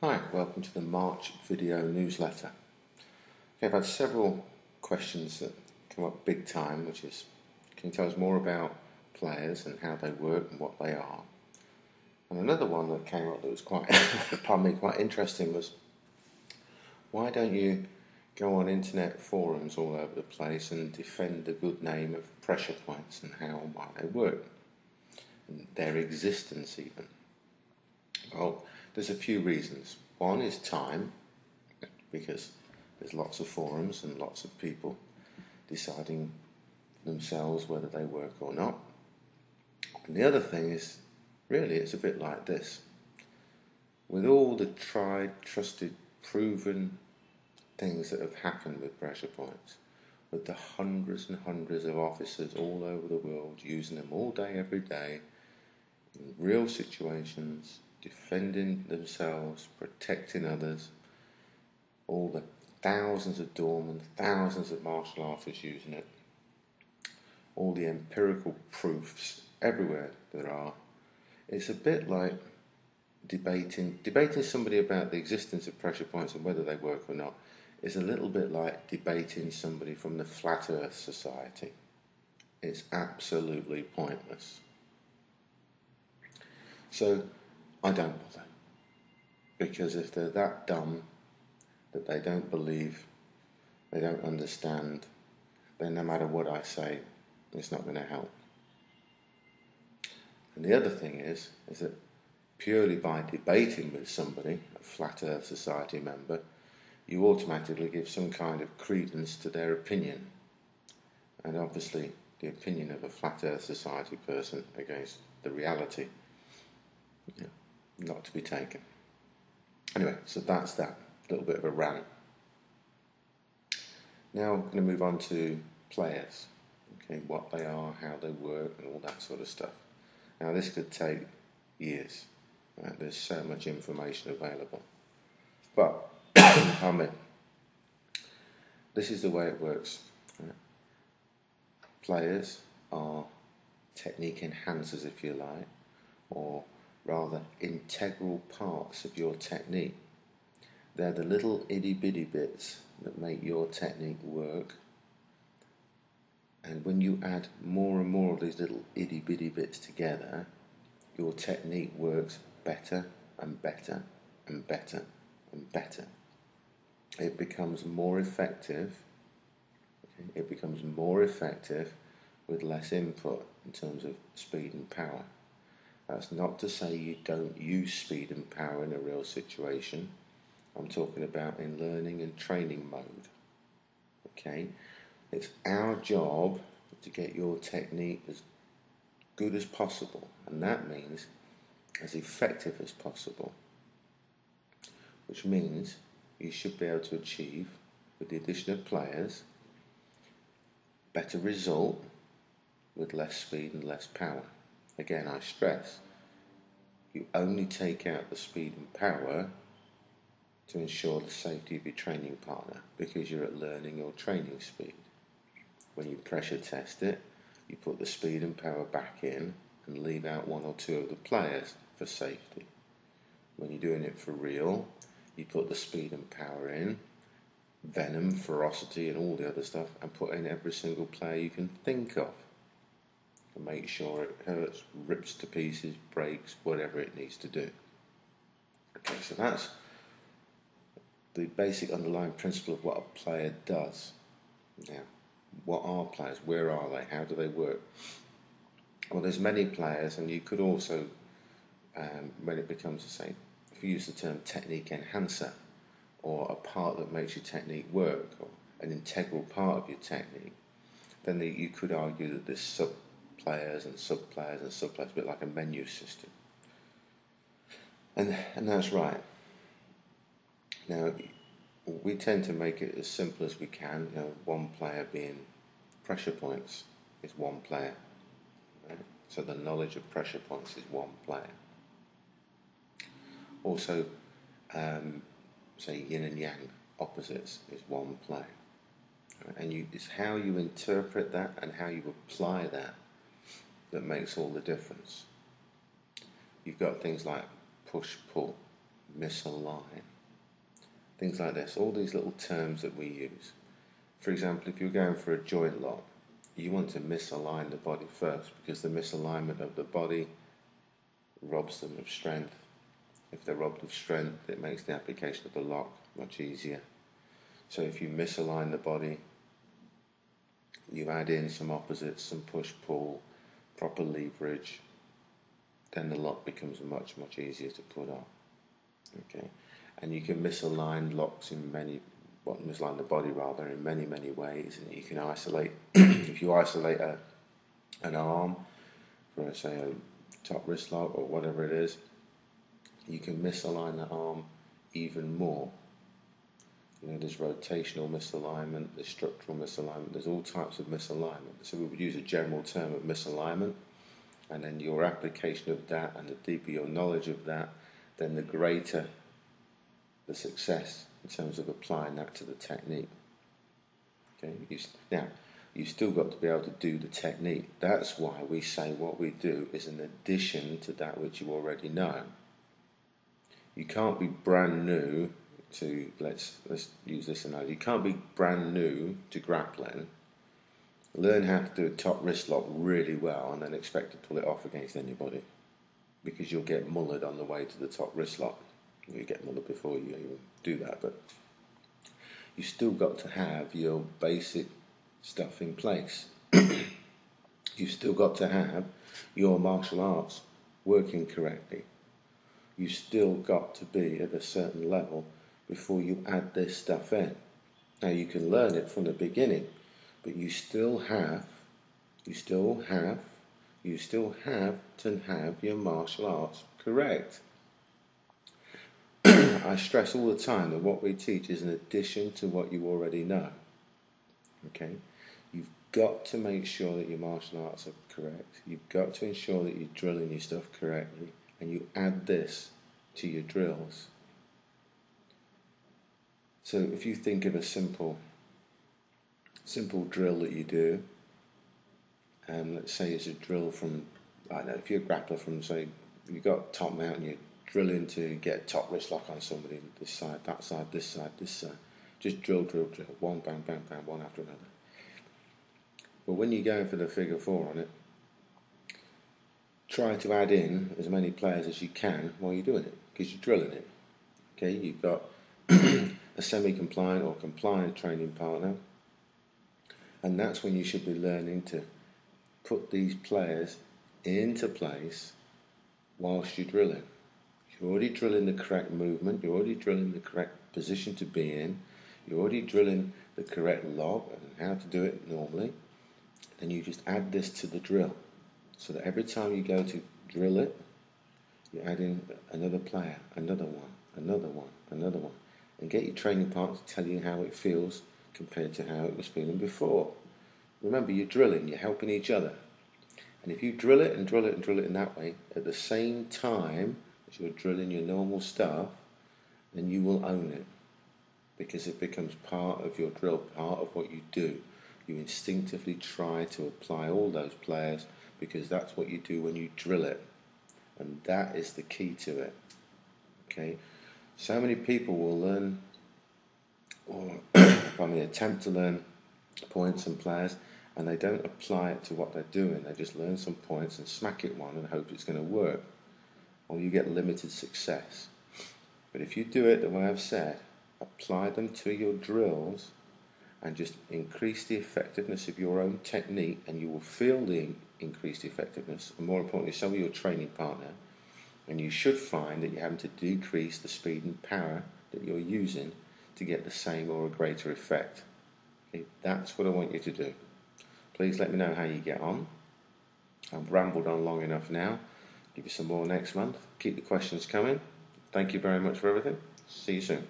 Hi, welcome to the March video newsletter. Okay, I've had several questions that come up big time, which is, can you tell us more about players and how they work and what they are? And another one that came up that was quite, quite interesting was, why don't you go on internet forums all over the place and defend the good name of pressure points and how and why they work, and their existence even? Well, there's a few reasons. One is time, because there's lots of forums and lots of people deciding themselves whether they work or not. And the other thing is, really, it's a bit like this. With all the tried, trusted, proven things that have happened with pressure points, with the hundreds and hundreds of officers all over the world using them all day, every day, in real situations, defending themselves, protecting others, all the thousands of doormen, thousands of martial artists using it, all the empirical proofs everywhere there are, it's a bit like debating somebody about the existence of pressure points and whether they work or not is a little bit like debating somebody from the Flat Earth Society. It's absolutely pointless. So I don't bother, because if they're that dumb that they don't believe, they don't understand, then no matter what I say, it's not going to help. And the other thing is that purely by debating with somebody, a Flat Earth Society member, you automatically give some kind of credence to their opinion. And obviously the opinion of a Flat Earth Society person against the reality, not to be taken. Anyway, so that's that little bit of a rant. Now I'm going to move on to players. Okay, what they are, how they work, and all that sort of stuff. Now this could take years. Right? There's so much information available. But this is the way it works. Right? Players are technique enhancers, if you like, or rather integral parts of your technique. They're the little itty-bitty bits that make your technique work. And when you add more and more of these little itty-bitty bits together, your technique works better and better and better and better. It becomes more effective. It becomes more effective with less input in terms of speed and power. That's not to say you don't use speed and power in a real situation. I'm talking about in learning and training mode. Okay? It's our job to get your technique as good as possible, and that means as effective as possible, which means you should be able to achieve, with the addition of players, better result with less speed and less power. Again, I stress, you only take out the speed and power to ensure the safety of your training partner, because you're at learning or training speed. When you pressure test it, you put the speed and power back in and leave out one or two of the players for safety. When you're doing it for real, you put the speed and power in, venom, ferocity and all the other stuff, and put in every single player you can think of to make sure it hurts, rips to pieces, breaks, whatever it needs to do. Okay, so that's the basic underlying principle of what a player does. Now, what are players? Where are they? How do they work? Well, there's many players, and you could also, when it becomes, say, if you use the term technique enhancer, or a part that makes your technique work, or an integral part of your technique, then you could argue that there's sub-players and sub-players and sub-players, a bit like a menu system. And that's right. Now, we tend to make it as simple as we can. One player being pressure points is one player. Right? So the knowledge of pressure points is one player. Also, say yin and yang, opposites, is one player. Right? And it's how you interpret that and how you apply that that makes all the difference. You've got things like push-pull, misalign. Things like this, all these little terms that we use. For example, if you're going for a joint lock, you want to misalign the body first, because the misalignment of the body robs them of strength. If they're robbed of strength, it makes the application of the lock much easier. So if you misalign the body, you add in some opposites, some push-pull, proper leverage, then the lock becomes much, much easier to put on. Okay, and you can misalign locks in misalign the body rather in many, many ways. And you can isolate, if you isolate an arm for, say, a top wrist lock or whatever it is, you can misalign that arm even more. You know, there's rotational misalignment, there's structural misalignment, there's all types of misalignment. So we would use a general term of misalignment, and then your application of that and the deeper your knowledge of that, then the greater the success in terms of applying that to the technique. Okay. Now, you've still got to be able to do the technique. That's why we say what we do is an addition to that which you already know. You can't be brand new to, let's use this analogy, you can't be brand new to grappling, learn how to do a top wrist lock really well and then expect to pull it off against anybody, because you'll get mullered on the way to the top wrist lock. You get mullered before you even do that, but you still got to have your basic stuff in place. You've still got to have your martial arts working correctly. You still got to be at a certain level before you add this stuff in. Now you can learn it from the beginning, but you still have to have your martial arts correct. I stress all the time that what we teach is an addition to what you already know. Okay? You've got to make sure that your martial arts are correct. You've got to ensure that you're drilling your stuff correctly, and you add this to your drills. So if you think of a simple drill that you do, and let's say it's a drill from, I don't know, if you're a grappler from, say, you've got top mount and you're drilling to get top wrist lock on somebody, this side, that side, this side, this side. Just drill, one bang, bang, bang, one after another. But when you're going for the figure four on it, try to add in as many players as you can while you're doing it, because you're drilling it. Okay, you've got a semi-compliant or compliant training partner, and that's when you should be learning to put these players into place whilst you're drilling. You're already drilling the correct movement, you're already drilling the correct position to be in, you're already drilling the correct lock and how to do it normally, and you just add this to the drill, so that every time you go to drill it, you add in another player, another one, another one, another one, and get your training partner to tell you how it feels compared to how it was feeling before. Remember, you're drilling, you're helping each other. And if you drill it and drill it and drill it in that way, at the same time as you're drilling your normal stuff, then you will own it, because it becomes part of your drill, part of what you do. You instinctively try to apply all those players, because that's what you do when you drill it. And that is the key to it. Okay? So many people will learn, or attempt to learn points and players, and they don't apply it to what they're doing. They just learn some points and smack it one and hope it's going to work. Or you get limited success. But if you do it the way I've said, apply them to your drills and just increase the effectiveness of your own technique, and you will feel the increased effectiveness, and more importantly, so will your training partner, and you should find that you're having to decrease the speed and power that you're using to get the same or a greater effect. Okay, that's what I want you to do. Please let me know how you get on. I've rambled on long enough now. Give you some more next month. Keep the questions coming. Thank you very much for everything. See you soon.